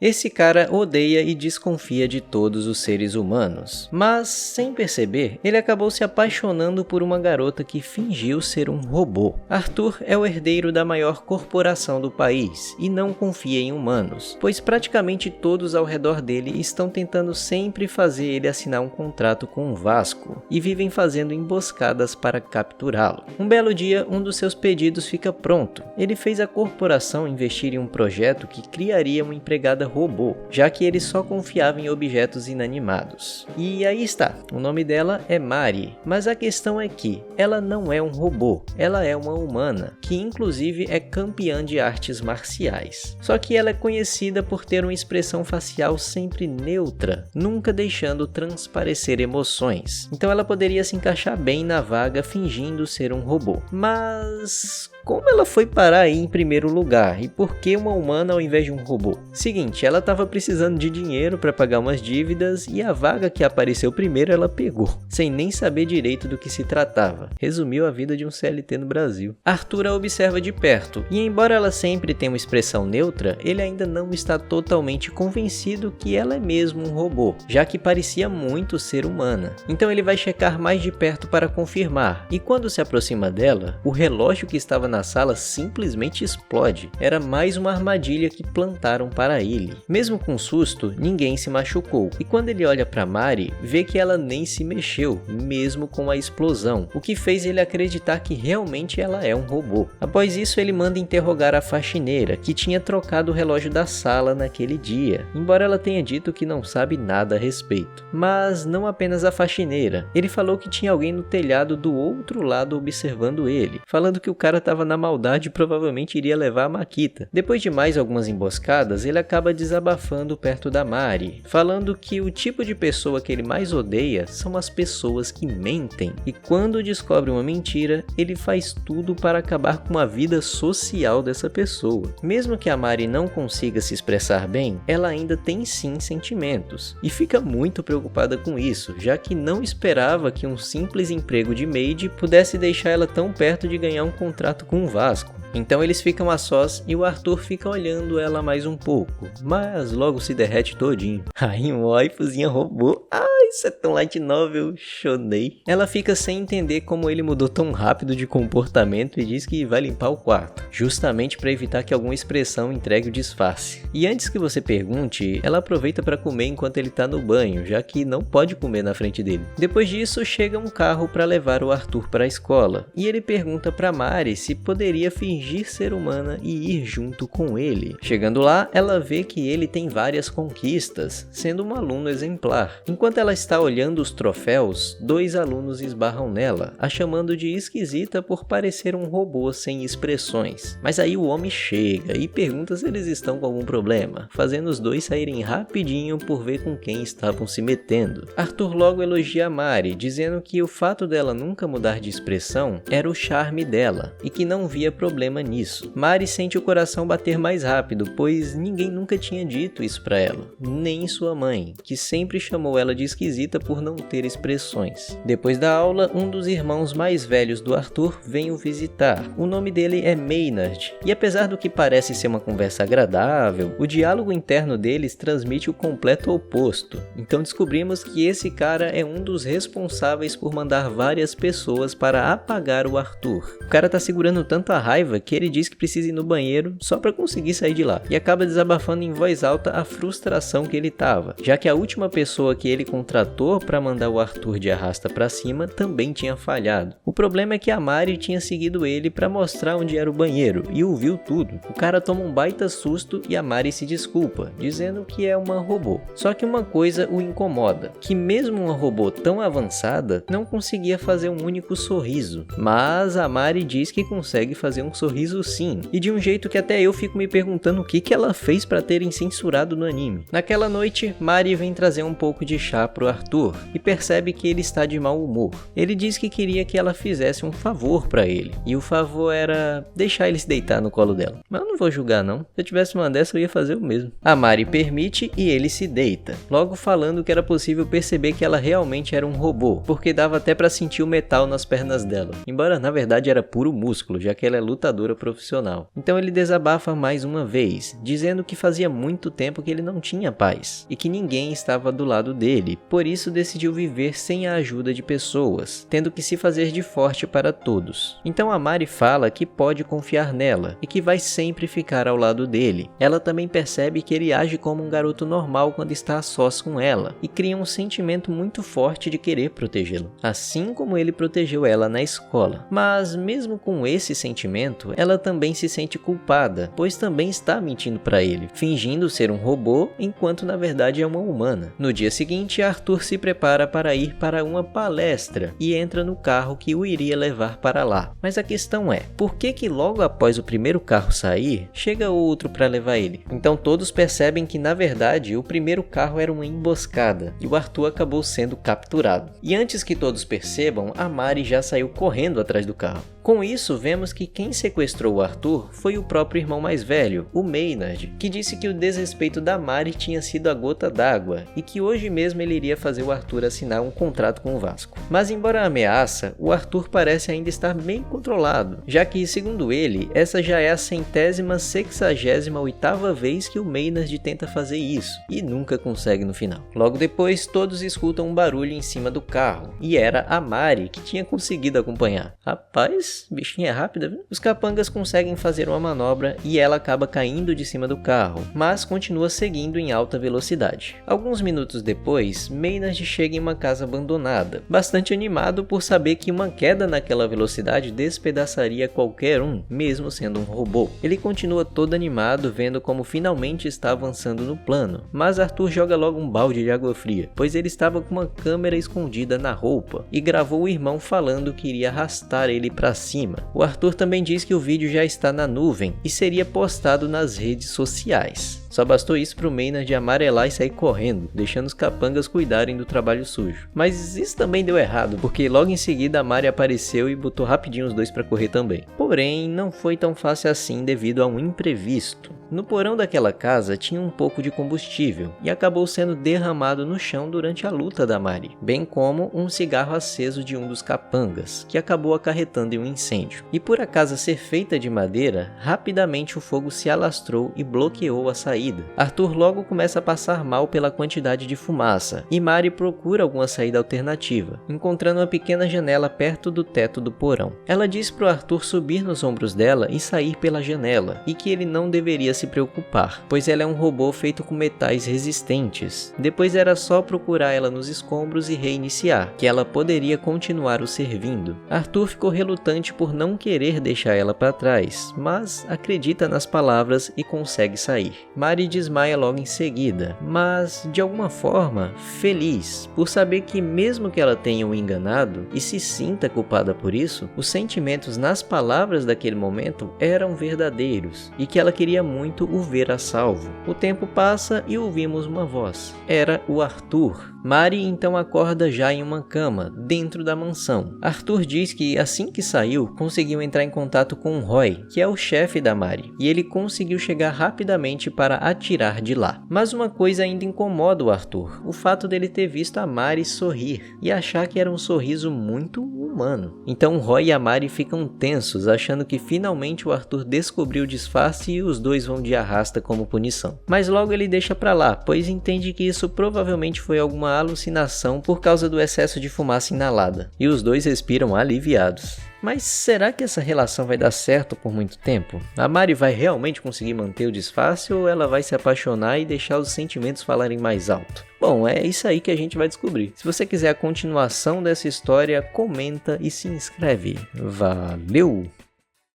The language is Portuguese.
Esse cara odeia e desconfia de todos os seres humanos, mas, sem perceber, ele acabou se apaixonando por uma garota que fingiu ser um robô. Arthur é o herdeiro da maior corporação do país e não confia em humanos, pois praticamente todos ao redor dele estão tentando sempre fazer ele assinar um contrato com o Vasco e vivem fazendo emboscadas para capturá-lo. Um belo dia, um dos seus pedidos fica pronto. Ele fez a corporação investir em um projeto que criaria uma empregada robô, já que ele só confiava em objetos inanimados. E aí está, o nome dela é Mari, mas a questão é que ela não é um robô, ela é uma humana, que inclusive é campeã de artes marciais. Só que ela é conhecida por ter uma expressão facial sempre neutra, nunca deixando transparecer emoções. Então ela poderia se encaixar bem na vaga fingindo ser um robô. Mas como ela foi parar aí em primeiro lugar? E por que uma humana ao invés de um robô? Seguinte, ela estava precisando de dinheiro para pagar umas dívidas e a vaga que apareceu primeiro ela pegou, sem nem saber direito do que se tratava. Resumiu a vida de um CLT no Brasil. Arthur a observa de perto e, embora ela sempre tenha uma expressão neutra, ele ainda não está totalmente convencido que ela é mesmo um robô, já que parecia muito ser humana. Então ele vai checar mais de perto para confirmar, e quando se aproxima dela, o relógio que estava na sala simplesmente explode. Era mais uma armadilha que plantaram para ele. Mesmo com susto, ninguém se machucou, e quando ele olha para Mari, vê que ela nem se mexeu, mesmo com a explosão, o que fez ele acreditar que realmente ela é um robô. Após isso, ele manda interrogar a faxineira, que tinha trocado o relógio da sala naquele dia, embora ela tenha dito que não sabe nada a respeito. Mas não apenas a faxineira, ele falou que tinha alguém no telhado do outro lado observando ele, falando que o cara estava na maldade e provavelmente iria levar a Makita. Depois de mais algumas emboscadas, ele acaba desabafando perto da Mari, falando que o tipo de pessoa que ele mais odeia são as pessoas que mentem, e quando descobre uma mentira, ele faz tudo para acabar com a vida social dessa pessoa. Mesmo que a Mari não consiga se expressar bem, ela ainda tem sim sentimentos, e fica muito preocupada com isso, já que não esperava que um simples emprego de maid pudesse deixar ela tão perto de ganhar um contrato com o Vasco. Então eles ficam a sós e o Arthur fica olhando ela mais um pouco, mas logo se derrete todinho. Aí um waifuzinha robô. Isso é tão light novel, chonei. Ela fica sem entender como ele mudou tão rápido de comportamento e diz que vai limpar o quarto, justamente para evitar que alguma expressão entregue o disfarce. E antes que você pergunte, ela aproveita para comer enquanto ele tá no banho, já que não pode comer na frente dele. Depois disso, chega um carro para levar o Arthur para a escola, e ele pergunta para Mari se poderia fingir ser humana e ir junto com ele. Chegando lá, ela vê que ele tem várias conquistas, sendo um aluno exemplar. Enquanto ela está olhando os troféus, dois alunos esbarram nela, a chamando de esquisita por parecer um robô sem expressões. Mas aí o homem chega e pergunta se eles estão com algum problema, fazendo os dois saírem rapidinho por ver com quem estavam se metendo. Arthur logo elogia a Mari, dizendo que o fato dela nunca mudar de expressão era o charme dela, e que não via problema nisso. Mari sente o coração bater mais rápido, pois ninguém nunca tinha dito isso pra ela, nem sua mãe, que sempre chamou ela de esquisita por não ter expressões. Depois da aula, um dos irmãos mais velhos do Arthur vem o visitar. O nome dele é Maynard, e apesar do que parece ser uma conversa agradável, o diálogo interno deles transmite o completo oposto. Então descobrimos que esse cara é um dos responsáveis por mandar várias pessoas para apagar o Arthur. O cara tá segurando tanta raiva que ele diz que precisa ir no banheiro só para conseguir sair de lá, e acaba desabafando em voz alta a frustração que ele tava, já que a última pessoa que ele contratou para mandar o Arthur de arrasta pra cima também tinha falhado. O problema é que a Mari tinha seguido ele para mostrar onde era o banheiro e ouviu tudo. O cara toma um baita susto e a Mari se desculpa, dizendo que é uma robô. Só que uma coisa o incomoda, que mesmo uma robô tão avançada não conseguia fazer um único sorriso. Mas a Mari diz que consegue fazer um sorriso sim, e de um jeito que até eu fico me perguntando o que ela fez para terem censurado no anime. Naquela noite, Mari vem trazer um pouco de chá pro pro Arthur e percebe que ele está de mau humor. Ele diz que queria que ela fizesse um favor pra ele, e o favor era deixar ele se deitar no colo dela. Mas eu não vou julgar não, se eu tivesse uma dessa eu ia fazer o mesmo. A Mari permite e ele se deita, logo falando que era possível perceber que ela realmente era um robô, porque dava até pra sentir o metal nas pernas dela, embora na verdade era puro músculo, já que ela é lutadora profissional. Então ele desabafa mais uma vez, dizendo que fazia muito tempo que ele não tinha paz, e que ninguém estava do lado dele, por isso decidiu viver sem a ajuda de pessoas, tendo que se fazer de forte para todos. Então a Mari fala que pode confiar nela, e que vai sempre ficar ao lado dele. Ela também percebe que ele age como um garoto normal quando está a sós com ela, e cria um sentimento muito forte de querer protegê-lo, assim como ele protegeu ela na escola. Mas mesmo com esse sentimento, ela também se sente culpada, pois também está mentindo para ele, fingindo ser um robô, enquanto na verdade é uma humana. No dia seguinte, Arthur se prepara para ir para uma palestra e entra no carro que o iria levar para lá. Mas a questão é, por que logo após o primeiro carro sair, chega outro para levar ele? Então todos percebem que na verdade o primeiro carro era uma emboscada e o Arthur acabou sendo capturado. E antes que todos percebam, a Mari já saiu correndo atrás do carro. Com isso, vemos que quem sequestrou o Arthur foi o próprio irmão mais velho, o Maynard, que disse que o desrespeito da Mari tinha sido a gota d'água e que hoje mesmo ele iria fazer o Arthur assinar um contrato com o Vasco. Mas embora a ameaça, o Arthur parece ainda estar bem controlado, já que, segundo ele, essa já é a 168ª vez que o Maynard tenta fazer isso, e nunca consegue no final. Logo depois, todos escutam um barulho em cima do carro, e era a Mari que tinha conseguido acompanhar. Rapaz, bichinha rápida, viu? Os capangas conseguem fazer uma manobra e ela acaba caindo de cima do carro, mas continua seguindo em alta velocidade. Alguns minutos depois, Maynard chega em uma casa abandonada, bastante animado por saber que uma queda naquela velocidade despedaçaria qualquer um, mesmo sendo um robô. Ele continua todo animado vendo como finalmente está avançando no plano, mas Arthur joga logo um balde de água fria, pois ele estava com uma câmera escondida na roupa e gravou o irmão falando que iria arrastar ele para cima. O Arthur também diz que o vídeo já está na nuvem e seria postado nas redes sociais. Só bastou isso pro Maynard amarelar e sair correndo, deixando os capangas cuidarem do trabalho sujo. Mas isso também deu errado, porque logo em seguida a Mari apareceu e botou rapidinho os dois para correr também. Porém, não foi tão fácil assim devido a um imprevisto. No porão daquela casa tinha um pouco de combustível e acabou sendo derramado no chão durante a luta da Mari, bem como um cigarro aceso de um dos capangas, que acabou acarretando em um incêndio. E por a casa ser feita de madeira, rapidamente o fogo se alastrou e bloqueou a saída. Arthur logo começa a passar mal pela quantidade de fumaça, e Mari procura alguma saída alternativa, encontrando uma pequena janela perto do teto do porão. Ela diz pro Arthur subir nos ombros dela e sair pela janela, e que ele não deveria se preocupar, pois ela é um robô feito com metais resistentes. Depois era só procurar ela nos escombros e reiniciar, que ela poderia continuar o servindo. Arthur ficou relutante por não querer deixar ela para trás, mas acredita nas palavras e consegue sair. Mari desmaia logo em seguida, mas de alguma forma feliz por saber que mesmo que ela tenha o enganado e se sinta culpada por isso, os sentimentos nas palavras daquele momento eram verdadeiros e que ela queria muito o ver a salvo. O tempo passa e ouvimos uma voz. Era o Arthur. Mari então acorda já em uma cama, dentro da mansão. Arthur diz que assim que saiu, conseguiu entrar em contato com Roy, que é o chefe da Mari, e ele conseguiu chegar rapidamente para atirar de lá. Mas uma coisa ainda incomoda o Arthur, o fato dele ter visto a Mari sorrir, e achar que era um sorriso muito humano. Então Roy e a Mari ficam tensos, achando que finalmente o Arthur descobriu o disfarce e os dois vão de arrasta como punição. Mas logo ele deixa pra lá, pois entende que isso provavelmente foi alguma alucinação por causa do excesso de fumaça inalada, e os dois respiram aliviados. Mas será que essa relação vai dar certo por muito tempo? A Mari vai realmente conseguir manter o disfarce ou ela vai se apaixonar e deixar os sentimentos falarem mais alto? Bom, é isso aí que a gente vai descobrir. Se você quiser a continuação dessa história, comenta e se inscreve. Valeu!